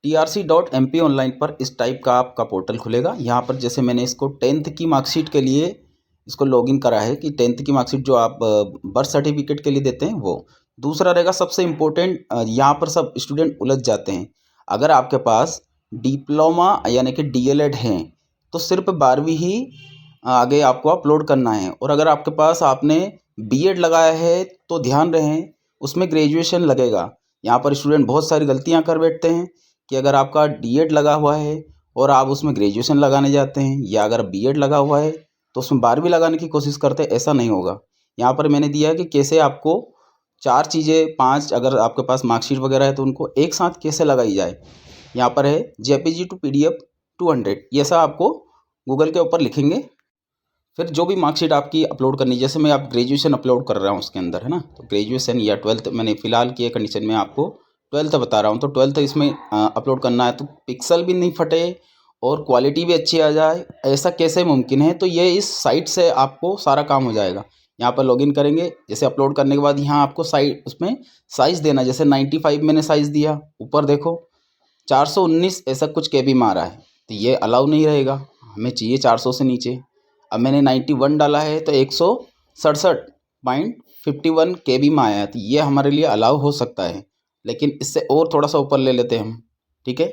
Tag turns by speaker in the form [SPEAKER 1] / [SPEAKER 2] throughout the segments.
[SPEAKER 1] trc.mp online पर इस type का आपका पोर्टल खुलेगा। यहाँ पर जैसे मैंने इसको 10th की मार्कशीट के लिए इसको लॉगिन करा है कि 10th की मार्कशीट जो आप बर्थ सर्टिफिकेट के लिए देते हैं वो। दूसरा रहेगा सबसे इम्पोर्टेंट, यहाँ पर सब स्टूडेंट उलझ जाते हैं। अगर आपके पास डिप्लोमा यानी कि डीएलएड हैं तो सिर्फ 12वीं ही आगे आपको अपलोड करना है, और अगर आपके पास आपने बीएड लगाया है तो ध्यान रहे उसमें ग्रेजुएशन लगेगा। यहाँ पर स्टूडेंट बहुत सारी गलतियाँ कर बैठते हैं कि अगर आपका डीएड लगा हुआ है और आप उसमें ग्रेजुएशन लगाने जाते हैं, या अगर बीएड लगा हुआ है तो उसमें 12वीं लगाने की कोशिश करते हैं। ऐसा नहीं होगा। यहाँ पर मैंने दिया है कि कैसे आपको 4 चीज़ें 5 अगर आपके पास मार्कशीट वगैरह है तो उनको एक साथ कैसे लगाई जाए। यहाँ पर है जेपीजी टू पीडीएफ 200, ये सब आपको गूगल के ऊपर लिखेंगे। फिर जो भी मार्कशीट आपकी अपलोड करनी, जैसे मैं आप ग्रेजुएशन अपलोड कर रहा हूँ उसके अंदर, है ना, तो ग्रेजुएशन या 12th मैंने फ़िलहाल की कंडीशन में आपको 12th बता रहा हूँ, तो 12th इसमें अपलोड करना है तो पिक्सल भी नहीं फटे और क्वालिटी भी अच्छी आ जाए। ऐसा कैसे मुमकिन है? तो ये इस साइट से आपको सारा काम हो जाएगा। यहाँ पर लॉगिन करेंगे, जैसे अपलोड करने के बाद यहाँ आपको साइट उसमें साइज़ देना, जैसे 95 मैंने साइज़ दिया, ऊपर देखो 419 ऐसा कुछ केबी में आ रहा है, तो ये अलाउ नहीं रहेगा, हमें चाहिए 400 से नीचे। अब मैंने 91 डाला है तो 167.51 केबी में आया है, तो ये हमारे लिए अलाउ हो सकता है। लेकिन इससे और थोड़ा सा ऊपर ले लेते हैं हम, ठीक है,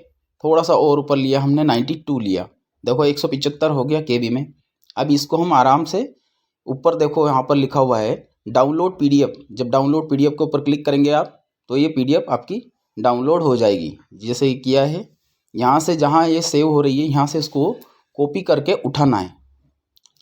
[SPEAKER 1] थोड़ा सा और ऊपर लिया हमने, 92 लिया, देखो 175 हो गया केबी में। अब इसको हम आराम से ऊपर देखो यहाँ पर लिखा हुआ है डाउनलोड पीडीएफ। जब डाउनलोड पीडीएफ के ऊपर क्लिक करेंगे आप तो ये पीडीएफ आपकी डाउनलोड हो जाएगी। जैसे किया है, यहाँ से जहाँ ये सेव हो रही है यहाँ से इसको कॉपी करके उठाना है।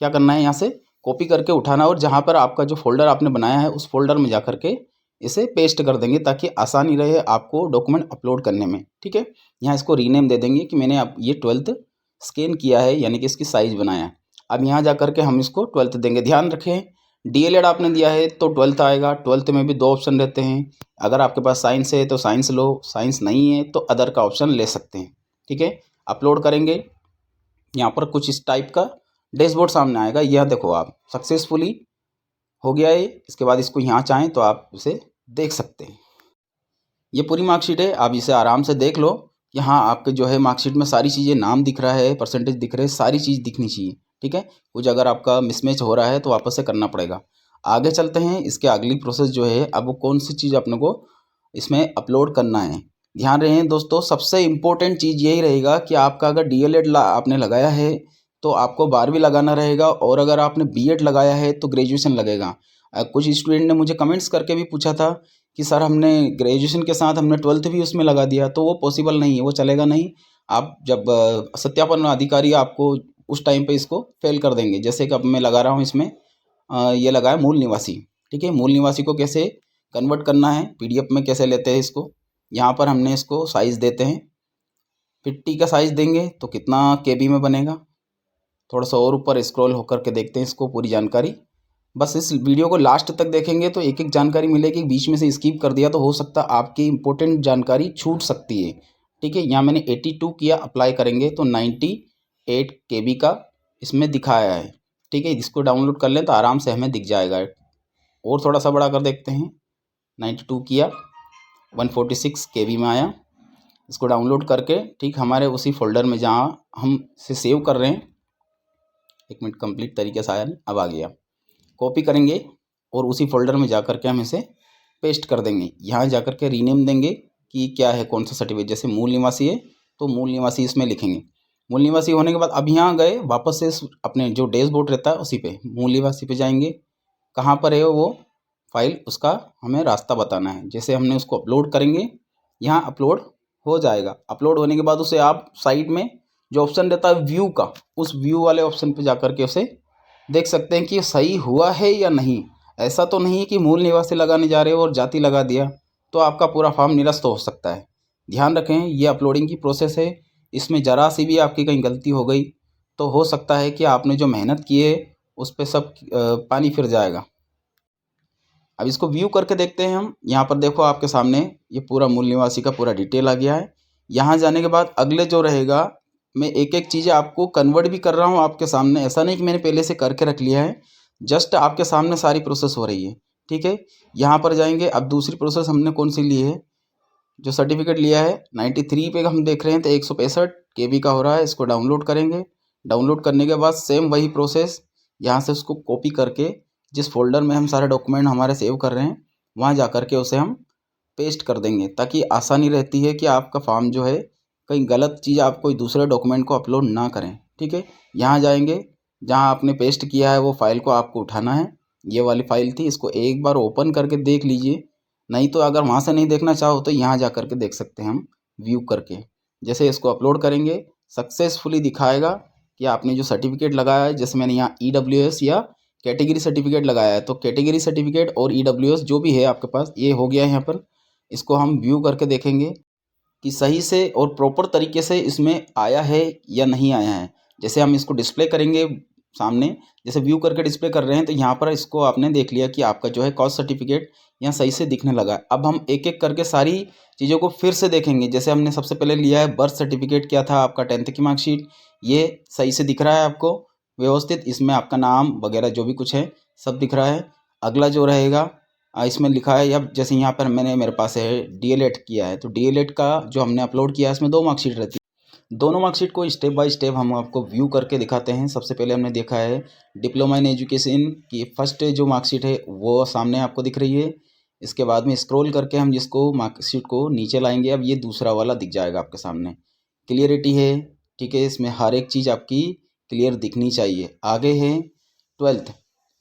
[SPEAKER 1] क्या करना है, यहाँ से कॉपी करके उठाना, और जहाँ पर आपका जो फोल्डर आपने बनाया है उस फोल्डर में जा करके इसे पेस्ट कर देंगे ताकि आसानी रहे आपको डॉक्यूमेंट अपलोड करने में, ठीक है। यहाँ इसको रीनेम दे देंगे कि मैंने अब ये 12th स्कैन किया है, यानी कि इसकी साइज़ बनाया है। अब यहाँ जा करके हम इसको 12th देंगे। ध्यान रखें डीएलएड आपने दिया है तो 12th आएगा। 12th में भी 2 ऑप्शन रहते हैं, अगर आपके पास साइंस है तो साइंस लो, साइंस नहीं है तो अदर का ऑप्शन ले सकते हैं, ठीक है। अपलोड करेंगे, यहाँ पर कुछ इस टाइप का डैशबोर्ड सामने आएगा। यह देखो आप सक्सेसफुली हो गया है। इसके बाद इसको यहाँ चाहें तो आप इसे देख सकते हैं। ये पूरी मार्कशीट है, आप इसे आराम से देख लो। यहाँ आपके जो है मार्कशीट में सारी चीज़ें, नाम दिख रहा है, परसेंटेज दिख रहे हैं, सारी चीज़ दिखनी चाहिए, ठीक है। कुछ अगर आपका मिसमैच हो रहा है तो वापस से करना पड़ेगा। आगे चलते हैं, इसके अगली प्रोसेस जो है, अब वो कौन सी चीज़ अपने को इसमें अपलोड करना है। ध्यान रहे दोस्तों, सबसे इम्पोर्टेंट चीज़ यही रहेगा कि आपका अगर डीएलएड आपने लगाया है तो आपको 12वीं लगाना रहेगा, और अगर आपने बीएड लगाया है तो ग्रेजुएशन लगेगा। कुछ स्टूडेंट ने मुझे कमेंट्स करके भी पूछा था कि सर हमने ग्रेजुएशन के साथ हमने 12th भी उसमें लगा दिया, तो वो पॉसिबल नहीं है, वो चलेगा नहीं। आप जब सत्यापन अधिकारी आपको उस टाइम पे इसको फेल कर देंगे। जैसे कि अब मैं लगा रहा हूँ इसमें ये लगा है मूल निवासी, ठीक है। मूल निवासी को कैसे कन्वर्ट करना है, पीडीएफ में कैसे लेते हैं इसको, यहाँ पर हमने इसको साइज़ देते हैं, 50 का साइज़ देंगे तो कितना केबी में बनेगा। थोड़ा सा और ऊपर स्क्रॉल होकर के देखते हैं इसको पूरी जानकारी। बस इस वीडियो को लास्ट तक देखेंगे तो एक एक जानकारी मिलेगी, बीच में से स्किप कर दिया तो हो सकता आपकी इंपॉर्टेंट जानकारी छूट सकती है, ठीक है। यहाँ मैंने 82 किया, अप्लाई करेंगे तो 98 केबी का इसमें दिखाया है, ठीक है। इसको डाउनलोड कर लें तो आराम से हमें दिख जाएगा। और थोड़ा सा बड़ा कर देखते हैं, 92 किया, 146 केबी में आया। इसको डाउनलोड करके ठीक हमारे उसी फोल्डर में जहाँ हम इसे सेव कर रहे हैं, 1 मिनट कंप्लीट तरीके से आया नहीं, अब आ गया। कॉपी करेंगे और उसी फोल्डर में जा कर के हम इसे पेस्ट कर देंगे। यहाँ जा कर के रीनेम देंगे कि क्या है, कौन सा सर्टिफिकेट, जैसे मूल निवासी है तो मूल निवासी इसमें लिखेंगे। मूल निवासी होने के बाद अब यहाँ गए वापस से अपने जो डैशबोर्ड रहता है उसी पे मूल निवासी पे जाएंगे। कहाँ पर है वो फाइल, उसका हमें रास्ता बताना है। जैसे हमने उसको अपलोड करेंगे, यहाँ अपलोड हो जाएगा। अपलोड होने के बाद उसे आप साइड में जो ऑप्शन रहता है व्यू का, उस व्यू वाले ऑप्शन पे जा कर के उसे देख सकते हैं कि सही हुआ है या नहीं। ऐसा तो नहीं कि मूल निवासी लगाने जा रहे हो और जाति लगा दिया तो आपका पूरा फॉर्म निरस्त हो सकता है। ध्यान रखें, ये अपलोडिंग की प्रोसेस है, इसमें ज़रा सी भी आपकी कहीं गलती हो गई तो हो सकता है कि आपने जो मेहनत की है उस पर सब पानी फिर जाएगा। अब इसको व्यू करके देखते हैं हम। यहाँ पर देखो आपके सामने ये पूरा मूल निवासी का पूरा डिटेल आ गया है। यहाँ जाने के बाद अगले जो रहेगा, मैं एक एक चीज़ें आपको कन्वर्ट भी कर रहा हूँ आपके सामने, ऐसा नहीं कि मैंने पहले से करके रख लिया है, जस्ट आपके सामने सारी प्रोसेस हो रही है, ठीक है। यहाँ पर जाएंगे, अब दूसरी प्रोसेस हमने कौन सी ली है, जो सर्टिफिकेट लिया है 93 पे हम देख रहे हैं तो 165 KB का हो रहा है। इसको डाउनलोड करेंगे। डाउनलोड करने के बाद सेम वही प्रोसेस, यहाँ से उसको कॉपी करके जिस फोल्डर में हम सारे डॉक्यूमेंट हमारे सेव कर रहे हैं वहाँ जा कर के उसे हम पेस्ट कर देंगे, ताकि आसानी रहती है कि आपका फॉर्म जो है कहीं गलत चीज़ आप कोई दूसरे डॉक्यूमेंट को अपलोड ना करें। ठीक है, यहाँ जाएंगे, जहाँ आपने पेस्ट किया है वो फाइल को आपको उठाना है। ये वाली फाइल थी, इसको एक बार ओपन करके देख लीजिए, नहीं तो अगर वहाँ से नहीं देखना चाहो तो यहाँ जा करके देख सकते हैं हम व्यू करके। जैसे इसको अपलोड करेंगे सक्सेसफुली दिखाएगा कि आपने जो सर्टिफिकेट लगाया है, जैसे मैंने यहाँ EWS या कैटेगरी सर्टिफिकेट लगाया है, तो कैटेगरी सर्टिफिकेट और EWS जो भी है आपके पास ये हो गया है यहाँ पर। इसको हम व्यू करके देखेंगे कि सही से और प्रॉपर तरीके से इसमें आया है या नहीं आया है। जैसे हम इसको डिस्प्ले करेंगे सामने, जैसे व्यू करके डिस्प्ले कर रहे हैं, तो यहाँ पर इसको आपने देख लिया कि आपका जो है कास्ट सर्टिफिकेट यहाँ सही से दिखने लगा है। अब हम एक एक करके सारी चीज़ों को फिर से देखेंगे। जैसे हमने सबसे पहले लिया है बर्थ सर्टिफिकेट, क्या था आपका 10th की मार्कशीट, ये सही से दिख रहा है आपको व्यवस्थित, इसमें आपका नाम वगैरह जो भी कुछ है सब दिख रहा है। अगला जो रहेगा इसमें लिखा है, अब जैसे यहाँ पर मेरे पास है DLED किया है, तो DLED का जो हमने अपलोड किया है इसमें 2 मार्कशीट रहती है। दोनों मार्कशीट को स्टेप बाय स्टेप हम आपको व्यू करके दिखाते हैं। सबसे पहले हमने देखा है डिप्लोमा इन एजुकेशन की फर्स्ट जो मार्कशीट है वो सामने आपको दिख रही है। इसके बाद में स्क्रॉल करके हम जिसको मार्कशीट को नीचे लाएंगे, अब ये दूसरा वाला दिख जाएगा आपके सामने। क्लियरिटी है, ठीक है, इसमें हर एक चीज़ आपकी क्लियर दिखनी चाहिए। आगे है 12th,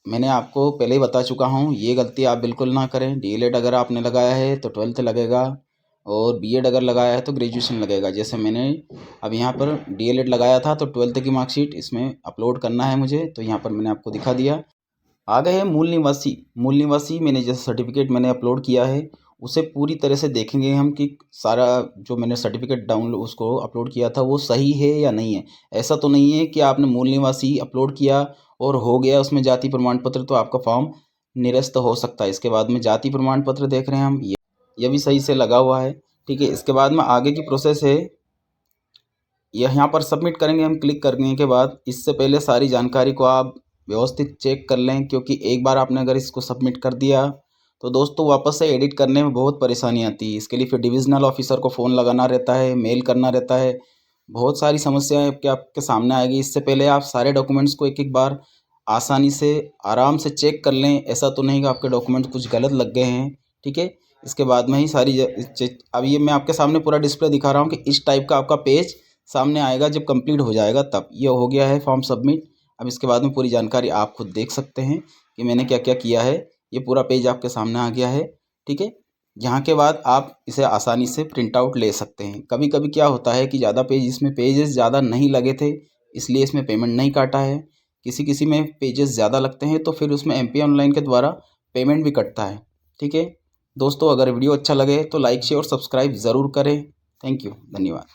[SPEAKER 1] मैंने आपको पहले ही बता चुका हूँ, ये गलती आप बिल्कुल ना करें। DLED अगर आपने लगाया है तो 12th लगेगा, और B.Ed अगर लगाया है तो ग्रेजुएशन लगेगा। जैसे मैंने अब यहाँ पर DLED लगाया था तो 12th की मार्कशीट इसमें अपलोड करना है मुझे, तो यहाँ पर मैंने आपको दिखा दिया। आगे है मूल निवासी। मूल निवासी मैंने जैसे सर्टिफिकेट मैंने अपलोड किया है उसे पूरी तरह से देखेंगे हम कि सारा जो मैंने सर्टिफिकेट डाउनलोड उसको अपलोड किया था वो सही है या नहीं है। ऐसा तो नहीं है कि आपने मूल निवासी अपलोड किया और हो गया उसमें जाति प्रमाण पत्र तो आपका फॉर्म निरस्त हो सकता है। इसके बाद में जाति प्रमाण पत्र देख रहे हैं हम, ये भी सही से लगा हुआ है। ठीक है, इसके बाद में आगे की प्रोसेस है, यहाँ पर सबमिट करेंगे हम। क्लिक करने के बाद इससे पहले सारी जानकारी को आप व्यवस्थित चेक कर लें, क्योंकि एक बार आपने अगर इसको सबमिट कर दिया तो दोस्तों वापस से एडिट करने में बहुत परेशानी आती है। इसके लिए फिर डिविजनल ऑफिसर को फ़ोन लगाना रहता है, मेल करना रहता है, बहुत सारी समस्याएं आपके सामने आएगी। इससे पहले आप सारे डॉक्यूमेंट्स को एक एक बार आसानी से आराम से चेक कर लें। ऐसा तो नहीं कि आपके डॉक्यूमेंट कुछ गलत लग गए हैं। ठीक है, इसके बाद में ही सारी अब ये मैं आपके सामने पूरा डिस्प्ले दिखा रहा हूँ कि इस टाइप का आपका पेज सामने आएगा जब कंप्लीट हो जाएगा तब। ये हो गया है फॉर्म सबमिट। अब इसके बाद में पूरी जानकारी आप खुद देख सकते हैं कि मैंने क्या क्या किया है। ये पूरा पेज आपके सामने आ गया है। ठीक है, यहाँ के बाद आप इसे आसानी से प्रिंट आउट ले सकते हैं। कभी कभी क्या होता है कि ज़्यादा पेज, इसमें पेजेस ज़्यादा नहीं लगे थे इसलिए इसमें पेमेंट नहीं काटा है। किसी किसी में पेजेस ज़्यादा लगते हैं तो फिर उसमें MP ऑनलाइन के द्वारा पेमेंट भी कटता है। ठीक है दोस्तों, अगर वीडियो अच्छा लगे तो लाइक शेयर और सब्सक्राइब ज़रूर करें। थैंक यू, धन्यवाद।